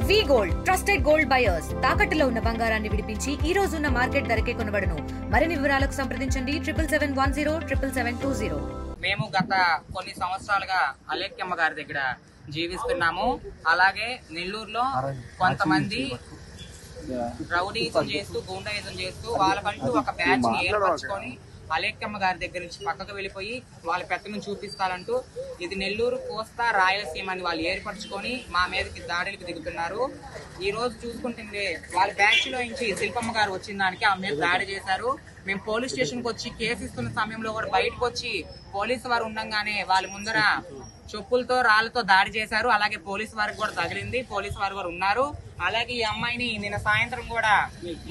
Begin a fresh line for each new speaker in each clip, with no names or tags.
వి gold trusted gold buyers తాకట్టులో ఉన్న బంగారాన్ని విడిపించి ఈ రోజు ఉన్న మార్కెట్ ధరకే కొనబడును. మరిన్ని వివరాలకు సంప్రదించండి 77107720.
మేము గత కొన్ని సంవత్సరాలుగా అలేఖ్యమ్మ గారి దగ్గర జీవిస్తున్నాము. అలాగే నెల్లూరులో కొంతమంది రౌడీజం చేస్తూ గూండాయిజం చేస్తూ వాళ్ళకంటూ ఒక బ్యాచ్ ని ఏర్పరచుకొని అలేఖ్యమ్మ గారి దగ్గర నుంచి పక్కకు వెళ్ళిపోయి వాళ్ళ పెత్తనం చూపిస్తారంటూ ఇది నెల్లూరు కోస్తా రాయలసీమ అని వాళ్ళు ఏర్పరచుకొని మా మీదకి దాడులకు దిగుతున్నారు. ఈ రోజు చూసుకుంటుంటే వాళ్ళ బ్యాచ్ లో నుంచి శిల్పమ్మ గారు వచ్చిన దానికి ఆమె మీద దాడి చేశారు. మేము పోలీస్ స్టేషన్ కి వచ్చి కేసు ఇస్తున్న సమయంలో కూడా బయటకు వచ్చి పోలీసు వారు ఉండగానే వాళ్ళ ముందర చెప్పులతో రాళ్లతో దాడి చేశారు. అలాగే పోలీసు వారికి కూడా తగిలింది. పోలీసు వారు కూడా ఉన్నారు. అలాగే ఈ అమ్మాయిని నిన్న సాయంత్రం కూడా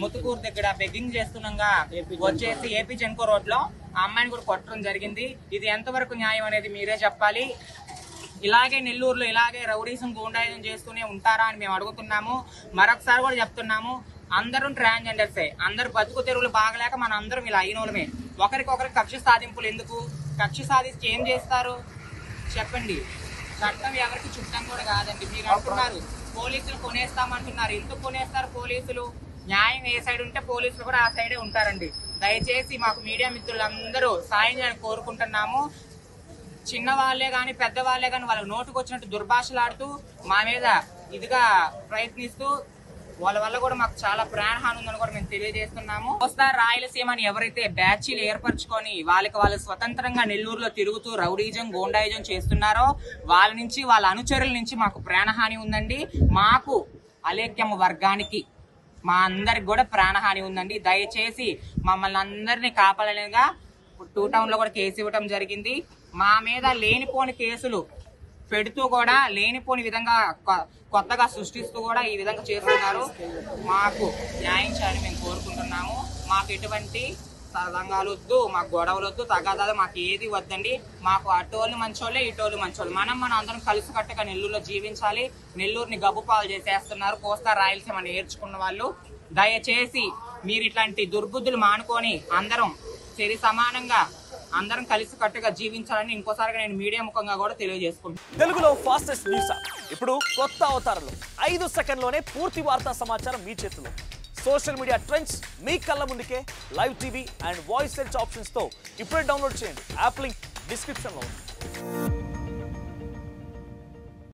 ముత్తుకూరు దగ్గర బెగ్గింగ్ చేస్తున్నాగా వచ్చేసి ఏపీ జెన్కో రోడ్ లో ఆ అమ్మాయిని కూడా కొట్టడం జరిగింది. ఇది ఎంతవరకు న్యాయం అనేది మీరే చెప్పాలి. ఇలాగే నెల్లూరులో ఇలాగే రౌడీసం గూండాయిజం చేస్తూనే ఉంటారా అని మేము అడుగుతున్నాము. మరొకసారి కూడా చెప్తున్నాము, అందరూ ట్రాన్స్జెండర్సే. అందరు బతుకు తెరువులు బాగలేక మన అందరం ఇలా అయినోళ్ళమే. ఒకరికొకరికి కక్ష సాధింపులు ఎందుకు? కక్ష సాధించి ఏం చేస్తారు చెప్పండి. చట్టం ఎవరికి చుట్టం కూడా కాదండి. మీరు అంటున్నారు పోలీసులు కొనేస్తామంటున్నారు. ఎందుకు కొనేస్తారు పోలీసులు? న్యాయం ఏ సైడ్ ఉంటే పోలీసులు కూడా ఆ సైడే ఉంటారండి. దయచేసి మాకు మీడియా మిత్రులందరూ సాయం చేయాలని కోరుకుంటున్నాము. చిన్న వాళ్ళే గాని పెద్ద వాళ్ళే గాని వాళ్ళకి నోటుకు వచ్చినట్టు దుర్భాషలాడుతూ మా మీద ఇదిగా ప్రయత్నిస్తూ వాళ్ళ వల్ల కూడా మాకు చాలా ప్రాణహాని ఉందని కూడా మేము తెలియజేస్తున్నాము. కోస్తా రాయలసీమ అని ఎవరైతే బ్యాచీలు ఏర్పరచుకొని వాళ్ళు స్వతంత్రంగా నెల్లూరులో తిరుగుతూ రౌడీజం గోండాయిజం చేస్తున్నారో వాళ్ళ నుంచి వాళ్ళ అనుచరుల నుంచి మాకు ప్రాణహాని ఉందండి. మాకు అలేఖ్యమ్మ వర్గానికి మా అందరికి కూడా ప్రాణహాని ఉందండి. దయచేసి మమ్మల్ని అందరినీ కాపాడలేగా 2 టౌన్ లో కూడా కేసు ఇవ్వటం జరిగింది. మా మీద లేనిపోని కేసులు పెడుతూ కూడా లేనిపోని విధంగా కొత్తగా సృష్టిస్తూ కూడా ఈ విధంగా చేస్తున్నారు. మాకు న్యాయం చేయాలని మేము కోరుకుంటున్నాము. మాకు ఎటువంటి సంఘాలు వద్దు, మాకు గొడవలు వద్దు, తగాదాలు మాకు ఏది వద్దండి. మాకు అటోళ్ళు మంచోళ్ళే ఇటోళ్ళు మంచోళ్ళు. మనం అందరం కలిసికట్టుగా నెల్లూరులో జీవించాలి. నెల్లూరుని గబ్బుపాలు చేసేస్తున్నారు కోస్తా రాయలసీమ నేర్చుకున్న వాళ్ళు. దయచేసి మీరు ఇట్లాంటి దుర్బుద్ధులు మానుకొని అందరం సరి సమానంగా అందరం కలిసి కట్టుగా జీవించాలని ఇంకోసారిగా నేను మీడియా ముఖంగా కూడా తెలియజేసుకుంటాను.
తెలుగులో ఫాస్టెస్ట్ న్యూస్ ఇప్పుడు కొత్త అవతారంలో 5 సెకండ్లోనే పూర్తి వార్తా సమాచారం మీ చేతిలో. సోషల్ మీడియా ట్రెండ్స్ మీ కళ్ళ ముందుకే live TV and voice search options తో ఇప్పుడే డౌన్లోడ్ చేయండి. యాప్ లింక్ డిస్క్రిప్షన్ లో ఉంది.